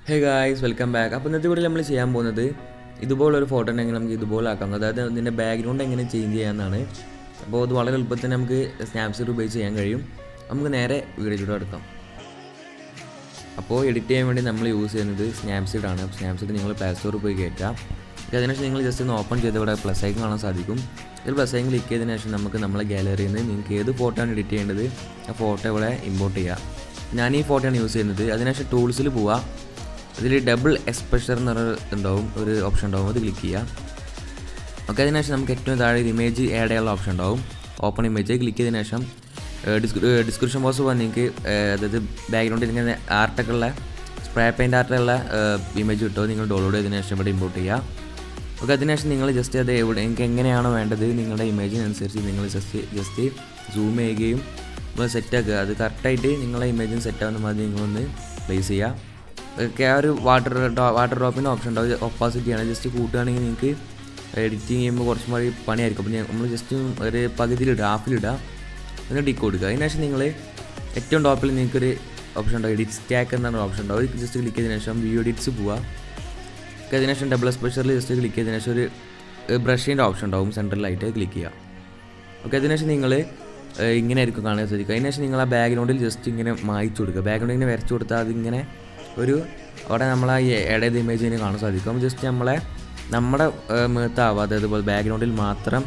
Hey guys welcome back. അപ്പോൾ ഇന്നത്തെ വീഡിയോയിൽ നമ്മൾ ചെയ്യാൻ പോകുന്നത് ഇതുപോലൊരു ഫോട്ടോ ഉണ്ടെങ്കിൽ നമുക്ക് ഇതുപോലെ ആക്കാം. അതായത് അതിൻ്റെ ബാക്ക്ഗ്രൗണ്ട് എങ്ങനെ ചേഞ്ച് ചെയ്യാമെന്നാണ്. അപ്പോൾ അത് വളരെ എളുപ്പത്തിൽ നമുക്ക് സ്നാപ്സീഡ് ഉപയോഗിച്ച് ചെയ്യാൻ കഴിയും. നമുക്ക് നേരെ വീഡിയോയിലൂടെ എടുക്കാം. അപ്പോൾ എഡിറ്റ് ചെയ്യാൻ വേണ്ടി നമ്മൾ യൂസ് ചെയ്യുന്നത് സ്നാപ്സീഡാണ്. സ്നാപ്സീഡ് നിങ്ങൾ പ്ലേ സ്റ്റോറിൽ പോയി കയറ്റാം. അതിനുശേഷം നിങ്ങൾ ജസ്റ്റ് ഒന്ന് ഓപ്പൺ ചെയ്ത് ഇവിടെ പ്ലസ് ഐക്കൺ കാണാൻ സാധിക്കും. ഇതിൽ പ്ലസ് ഐക്കൺ ക്ലിക്ക് ചെയ്തതിന് ശേഷം നമുക്ക് നമ്മളെ ഗാലറിയിൽ നിന്ന് നിങ്ങൾക്ക് ഏത് ഫോട്ടോ ആണ് എഡിറ്റ് ചെയ്യേണ്ടത് ആ ഫോട്ടോ ഇവിടെ ഇമ്പോർട്ട് ചെയ്യാം. ഞാൻ ഈ ഫോട്ടോയാണ് യൂസ് ചെയ്യുന്നത്. അതിനുശേഷം ടൂൾസിൽ പോവുക. അതിൽ ഡബിൾ എക്സ്പ്രഷർ എന്ന് പറഞ്ഞിട്ടുണ്ടാവും, ഒരു ഓപ്ഷൻ ഉണ്ടാവും, അത് ക്ലിക്ക് ചെയ്യുക. ഓക്കെ, അതിനുശേഷം നമുക്ക് ഏറ്റവും താഴെ ഒരു ഇമേജ് ആഡ് ചെയ്യാനുള്ള ഓപ്ഷൻ ഉണ്ടാവും. ഓപ്പൺ ഇമേജ് ക്ലിക്ക് ചെയ്തതിന് ശേഷം ഡിസ്ക്രിപ്ഷൻ ബോക്സ് പോകാൻ നിങ്ങൾക്ക് അതായത് ബാക്ക്ഗ്രൗണ്ടിൽ ഇങ്ങനെ ആർട്ടൊക്കെ ഉള്ള സ്പ്രേ പെയിൻ്റ് ആർട്ടുള്ള ഇമേജ് കിട്ടുമോ നിങ്ങൾ ഡൗൺലോഡ് ചെയ്തതിന് ശേഷം ഇവിടെ ഇമ്പോർട്ട് ചെയ്യുക. ഓക്കെ, അതിനുശേഷം നിങ്ങൾ ജസ്റ്റ് അത് എവിടെ നിങ്ങൾക്ക് എങ്ങനെയാണോ വേണ്ടത് നിങ്ങളുടെ ഇമേജിനനുസരിച്ച് നിങ്ങൾ ജസ്റ്റ് സൂം ചെയ്യുകയും നിങ്ങൾ സെറ്റാക്കുക. അത് കറക്റ്റായിട്ട് നിങ്ങളുടെ ഇമേജിന് സെറ്റാകുന്ന മാതിരി നിങ്ങളൊന്ന് പ്ലേസ് ചെയ്യുക. ഒക്കെ ആ ഒരു വാട്ടർ ഡ്രോപ്പിൻ്റെ ഓപ്ഷൻ ഉണ്ടാവും, ഒപ്പാസിറ്റിയാണ്. ജസ്റ്റ് കൂട്ടുകയാണെങ്കിൽ നിങ്ങൾക്ക് എഡിറ്റിങ് ചെയ്യുമ്പോൾ കുറച്ചും കൂടി പണിയായിരിക്കും. അപ്പോൾ നമ്മൾ ജസ്റ്റ് ഒരു പകുതിയിലിടുക, ഹാഫിലിടുക, എന്നിട്ട് ടിക്ക് കൊടുക്കുക. അതിനുശേഷം നിങ്ങൾ ഏറ്റവും ടോപ്പിൽ നിങ്ങൾക്കൊരു ഓപ്ഷൻ ഉണ്ടാവും, എഡിറ്റ് സ്റ്റാക്ക് എന്നാണ് ഓപ്ഷൻ ഉണ്ടാവും. അത് ജസ്റ്റ് ക്ലിക്ക് ചെയ്തതിനു ശേഷം വ്യൂ എഡിറ്റ്സ് പോവുക. ഒക്കെ അതിനുശേഷം ഡബിൾ എക്സ്പ്രഷറിൽ ജസ്റ്റ് ക്ലിക്ക് ചെയ്തതിനു ശേഷം ഒരു ബ്രഷിൻ്റെ ഓപ്ഷൻ ഉണ്ടാവും, സെൻട്രലായിട്ട് ക്ലിക്ക് ചെയ്യുക. ഓക്കെ, അതിനുശേഷം നിങ്ങൾ ഇങ്ങനെ ആയിരിക്കും കാണാൻ സാധിക്കുക. അതിനുശേഷം നിങ്ങൾ ആ ബാക്ക്ഗ്രൗണ്ടിൽ ജസ്റ്റ് ഇങ്ങനെ മായ്ച്ചു കൊടുക്കുക. ബാക്ക്ഗ്രൗണ്ട് ഇങ്ങനെ വരച്ചു കൊടുത്താൽ അതിങ്ങനെ ഒരു അവിടെ നമ്മളെ ഇടയത് ഇമേജിന് കാണാൻ സാധിക്കും. ജസ്റ്റ് നമ്മുടെ മുഖത്താവാതെ അതുപോലെ ബാക്ക്ഗ്രൗണ്ടിൽ മാത്രം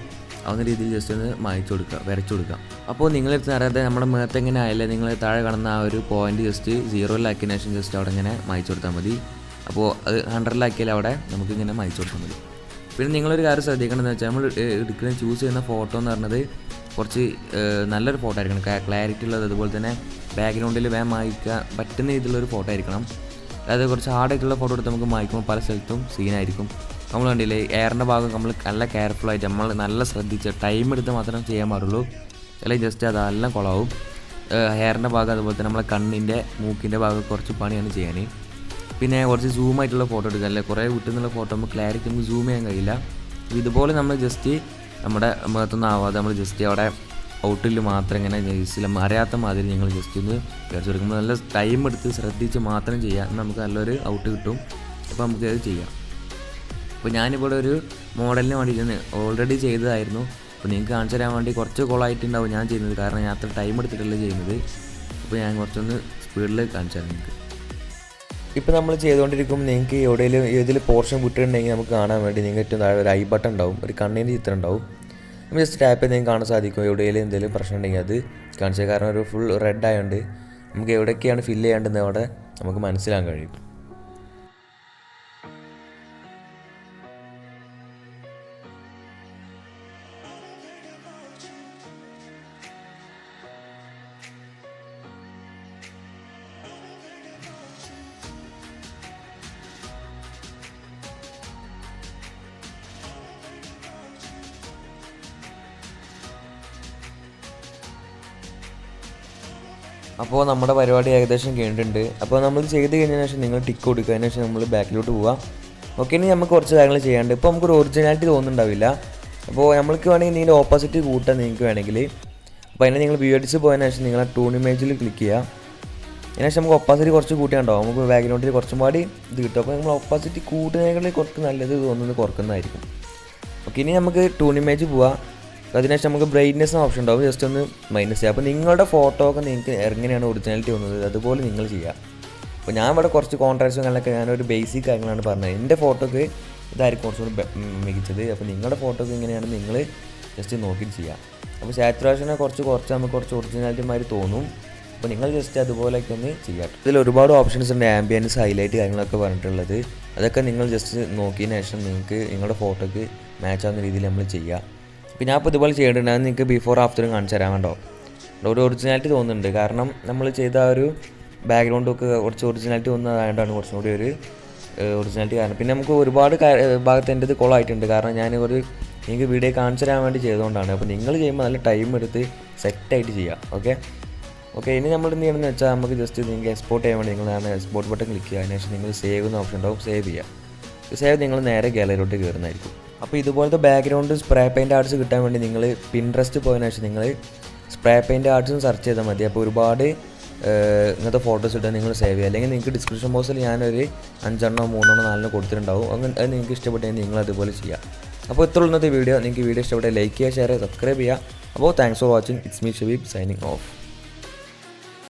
ആവുന്ന രീതിയിൽ ജസ്റ്റ് ഒന്ന് മായ്ച്ചു കൊടുക്കുക, വരച്ചു കൊടുക്കുക. അപ്പോൾ നിങ്ങളെടുത്ത് അറിയാതെ നമ്മുടെ മുഖത്ത് എങ്ങനെ ആയാലും നിങ്ങൾ താഴെ കാണുന്ന ആ ഒരു പോയിന്റ് ജസ്റ്റ് 0-ലാക്കിയതിനു ശേഷം ജസ്റ്റ് അവിടെ ഇങ്ങനെ മായ്ച്ചു കൊടുത്താൽ മതി. അപ്പോൾ അത് 100-ലാക്കിയാൽ അവിടെ നമുക്കിങ്ങനെ മായ്ച്ചു കൊടുത്താൽ മതി. പിന്നെ നിങ്ങളൊരു കാര്യം ശ്രദ്ധിക്കണമെന്ന് വെച്ചാൽ നമ്മൾ എടുക്കുന്ന ചൂസ് ചെയ്യുന്ന ഫോട്ടോ എന്ന് പറഞ്ഞത് കുറച്ച് നല്ലൊരു ഫോട്ടോ ആയിരിക്കണം, ക്ലാരിറ്റി ഉള്ളത്. അതുപോലെ തന്നെ ബാക്ക്ഗ്രൗണ്ടിൽ വേഗം മായ്ക്കാൻ പറ്റുന്ന രീതിയിലുള്ളൊരു ഫോട്ടോ ആയിരിക്കണം. അതായത് കുറച്ച് ഹാർഡായിട്ടുള്ള ഫോട്ടോ എടുത്ത് നമുക്ക് മായ്ക്കുമ്പോൾ പല സ്ഥലത്തും സീനായിരിക്കും. നമ്മൾ കണ്ടില്ലേ, എയറിൻ്റെ ഭാഗം നമ്മൾ നല്ല കെയർഫുള്ളായിട്ട് നമ്മൾ നല്ല ശ്രദ്ധിച്ച് ടൈം എടുത്ത് മാത്രം ചെയ്യാൻ പാടുള്ളൂ, അല്ലെങ്കിൽ ജസ്റ്റ് അതെല്ലാം കുളമാവും. ഹെയറിൻ്റെ ഭാഗം അതുപോലെ തന്നെ നമ്മളെ കണ്ണിൻ്റെ മൂക്കിൻ്റെ ഭാഗം കുറച്ച് പണിയാണ് ചെയ്യാൻ. പിന്നെ കുറച്ച് സൂമായിട്ടുള്ള ഫോട്ടോ എടുക്കുക, അല്ലെ കുറേ വിട്ടു നിന്നുള്ള ഫോട്ടോ നമുക്ക് ക്ലാരിറ്റി നമുക്ക് സൂം ചെയ്യാൻ കഴിയില്ല. ഇതുപോലെ നമ്മൾ ജസ്റ്റ് നമ്മുടെ മുഖത്തൊന്നും ആവാതെ നമ്മൾ ജസ്റ്റ് അവിടെ ഔട്ടിൽ മാത്രം ഇങ്ങനെ ജസ്റ്റ് അറിയാത്ത മാതിരി നിങ്ങൾ ജസ്റ്റ് ഒന്ന് വരച്ചെടുക്കുമ്പോൾ നല്ല ടൈം എടുത്ത് ശ്രദ്ധിച്ച് മാത്രം ചെയ്യാം, നമുക്ക് നല്ലൊരു ഔട്ട് കിട്ടും. അപ്പോൾ നമുക്ക് അത് ചെയ്യാം. അപ്പോൾ ഞാനിവിടെ ഒരു മോഡലിന് വേണ്ടിയിട്ട് ഓൾറെഡി ചെയ്തതായിരുന്നു. അപ്പോൾ നിങ്ങൾക്ക് കാണിച്ചു തരാൻ വേണ്ടി കുറച്ച് കോളായിട്ടുണ്ടാവും ഞാൻ ചെയ്യുന്നത്, കാരണം ഞാൻ അത്ര ടൈം എടുത്തിട്ടല്ല ചെയ്യുന്നത്. അപ്പോൾ ഞാൻ കുറച്ചൊന്ന് സ്പീഡിൽ കാണിച്ചു തരാം നിങ്ങൾക്ക്. ഇപ്പോൾ നമ്മൾ ചെയ്തുകൊണ്ടിരിക്കുമ്പോൾ നിങ്ങൾക്ക് എവിടെയെങ്കിലും ഏതിൽ പോർഷൻ വിട്ടിട്ടുണ്ടെങ്കിൽ നമുക്ക് കാണാൻ വേണ്ടി നിങ്ങൾക്ക് ഏറ്റവും താഴെ ഒരു ഐ ബട്ടൺ ഉണ്ടാവും, ഒരു കണ്ണിൻ്റെ ചിത്രം ഉണ്ടാവും. നമ്മൾ ജസ്റ്റ് ടാപ്പ് ചെയ്ത് നിങ്ങൾക്ക് കാണാൻ സാധിക്കും. എവിടെയെങ്കിലും എന്തെങ്കിലും പ്രശ്നം ഉണ്ടെങ്കിൽ അത് കാണിച്ചത്, കാരണം ഒരു ഫുൾ റെഡ് ആയതുകൊണ്ട് നമുക്ക് എവിടെയൊക്കെയാണ് ഫില്ല് ചെയ്യേണ്ടതെന്ന് അവിടെ നമുക്ക് മനസ്സിലാക്കാൻ കഴിയും. അപ്പോൾ നമ്മുടെ പരിപാടി ഏകദേശം കഴിഞ്ഞിട്ടുണ്ട്. അപ്പോൾ നമ്മൾ ചെയ്ത് കഴിഞ്ഞതിന് ശേഷം നിങ്ങൾ ടിക്ക് കൊടുക്കുക. അതിന് ശേഷം നമ്മൾ ബാക്കിലോട്ട് പോവുക. ഓക്കെ, ഇനി നമുക്ക് കുറച്ച് കാര്യങ്ങൾ ചെയ്യാണ്ട്. ഇപ്പോൾ നമുക്കൊരു ഒറിജിനാലിറ്റി തോന്നുന്നുണ്ടാവില്ല. അപ്പോൾ നമ്മൾക്ക് വേണമെങ്കിൽ നിങ്ങൾ ഓപ്പോസിറ്റ് കൂട്ടാൻ നിങ്ങൾക്ക് വേണമെങ്കിൽ, അപ്പോൾ അതിനെ നിങ്ങൾ വ്യൂ എഡിറ്റ്സ് പോയതിനു ശേഷം നിങ്ങൾ ആ ടൂൺ ഇമേജിൽ ക്ലിക്ക് ചെയ്യുക. അതിനുശേഷം നമുക്ക് ഓപ്പോസിറ്റ് കുറച്ച് കൂട്ടിയാണ്ടാവും, നമുക്ക് ബാക്ക്ഗ്രൗണ്ടിൽ കുറച്ചും പാടി ഇത് കിട്ടും. അപ്പോൾ നമ്മൾ ഓപ്പോസിറ്റ് കൂട്ടുന്നതിനേക്കാൾ കുറച്ച് നല്ലത് തോന്നുന്നത് കുറക്കുന്നതായിരിക്കും. ഓക്കെ, ഇനി നമുക്ക് ടൂൺ ഇമേജ് പോവാം. അതിനുശേഷം നമുക്ക് ബ്രൈറ്റ്നെസ് ഓപ്ഷൻ ഉണ്ടാവും, ജസ്റ്റ് ഒന്ന് മൈനസ് ചെയ്യുക. അപ്പോൾ നിങ്ങളുടെ ഫോട്ടോ ഒക്കെ നിങ്ങൾക്ക് എങ്ങനെയാണ് ഒറിജിനാലിറ്റി വന്നത് അതുപോലെ നിങ്ങൾ ചെയ്യുക. അപ്പോൾ ഞാൻ ഇവിടെ കുറച്ച് കോൺട്രാസ്റ്റും കാര്യങ്ങളൊക്കെ ഞാനൊരു ബേസിക് കാര്യങ്ങളാണ് പറഞ്ഞത്. എൻ്റെ ഫോട്ടോക്ക് ഇതായിരിക്കും കുറച്ചുകൂടി മികച്ചത്. അപ്പോൾ നിങ്ങളുടെ ഫോട്ടോക്ക് ഇങ്ങനെയാണ് നിങ്ങൾ ജസ്റ്റ് നോക്കിയിട്ട് ചെയ്യുക. അപ്പോൾ സാച്ചുറേഷനെ കുറച്ച് നമുക്ക് കുറച്ച് ഒറിജിനാലിറ്റിമാർ തോന്നും. അപ്പോൾ നിങ്ങൾ ജസ്റ്റ് അതുപോലെയൊക്കെ ഒന്ന് ചെയ്യാം. ഇതിൽ ഒരുപാട് ഓപ്ഷൻസ് ഉണ്ട്, ആംബിയൻസ്, ഹൈലൈറ്റ് കാര്യങ്ങളൊക്കെ പറഞ്ഞിട്ടുള്ളത്. അതൊക്കെ നിങ്ങൾ ജസ്റ്റ് നോക്കിയതിന് ശേഷം നിങ്ങൾക്ക് നിങ്ങളുടെ ഫോട്ടോക്ക് മാച്ച് ആവുന്ന രീതിയിൽ നമ്മൾ ചെയ്യുക. പിന്നെ ഞാൻ ഇപ്പോൾ ഇതുപോലെ ചെയ്തിട്ടുണ്ട്, അത് നിങ്ങൾക്ക് ബിഫോർ ആഫ്റ്ററും കാണിച്ചു തരാൻ കണ്ടോ. ഒരു ഒറിജിനാലിറ്റി തോന്നുന്നുണ്ട്, കാരണം നമ്മൾ ചെയ്ത ആ ഒരു ബാക്ക്ഗ്രൗണ്ടൊക്കെ കുറച്ച് ഒറിജിനാലിറ്റി തോന്നുന്നതായതുകൊണ്ടാണ് കുറച്ചും കൂടി ഒരു ഒറിജിനാലിറ്റി കാരണം. പിന്നെ നമുക്ക് ഒരുപാട് ഭാഗത്ത് എൻ്റെ ഇത് കോളായിട്ടുണ്ട്, കാരണം ഞാൻ നിങ്ങൾക്ക് വീഡിയോ കാണിച്ചു തരാൻ വേണ്ടി ചെയ്തുകൊണ്ടാണ്. അപ്പോൾ നിങ്ങൾ ചെയ്യുമ്പോൾ നല്ല ടൈം എടുത്ത് സെറ്റായിട്ട് ചെയ്യുക. ഓക്കെ, ഇനി നമ്മൾ എന്ത് ചെയ്യണമെന്ന് വെച്ചാൽ നമുക്ക് ജസ്റ്റ് നിങ്ങൾക്ക് എക്സ്പോർട്ട് ചെയ്യാൻ വേണ്ടി നിങ്ങൾ എക്സ്പോർട്ട് ബട്ടൺ ക്ലിക്ക് ചെയ്യുക. അതിനുശേഷം നിങ്ങൾ സേവ് എന്ന ഓപ്ഷൻ ഉണ്ടാവും, സേവ് ചെയ്യുക. സേവ് നിങ്ങൾ നേരെ ഗാലറിയിലോട്ട് കയറുന്നതായിരിക്കും. അപ്പോൾ ഇതുപോലത്തെ ബാക്ക്ഗ്രൗണ്ട് സ്പ്രേ പെയിൻറ്റ് ആർട്സ് കിട്ടാൻ വേണ്ടി നിങ്ങൾ പിൻട്രസ്റ്റ് പോയതിനു ശേഷം നിങ്ങൾ സ്പ്രേ പെയിൻറ്റ് ആർട്സും സെർച്ച് ചെയ്താൽ മതി. അപ്പോൾ ഒരുപാട് ഇങ്ങനത്തെ ഫോട്ടോസ് ഇട്ടാൽ നിങ്ങൾ സേവ് ചെയ്യുക. അല്ലെങ്കിൽ നിങ്ങൾക്ക് ഡിസ്ക്രിപ്ഷൻ ബോക്സിൽ ഞാനൊരു 5 3 4 കൊടുത്തിട്ടുണ്ടാവും. അങ്ങനെ അത് നിങ്ങൾക്ക് ഇഷ്ടപ്പെട്ടെങ്കിൽ നിങ്ങൾ അതുപോലെ ചെയ്യുക. അപ്പോൾ ഇത്ര ഉള്ളത്തെ വീഡിയോ. നിങ്ങൾക്ക് വീഡിയോ ഇഷ്ടപ്പെട്ടെങ്കിൽ ലൈക്ക് ചെയ്യുക, ഷെയർ ചെയ്യുക, സബ്സ്ക്രൈബ് ചെയ്യുക. അപ്പോൾ thanks for watching. It's me Shabeeb signing off.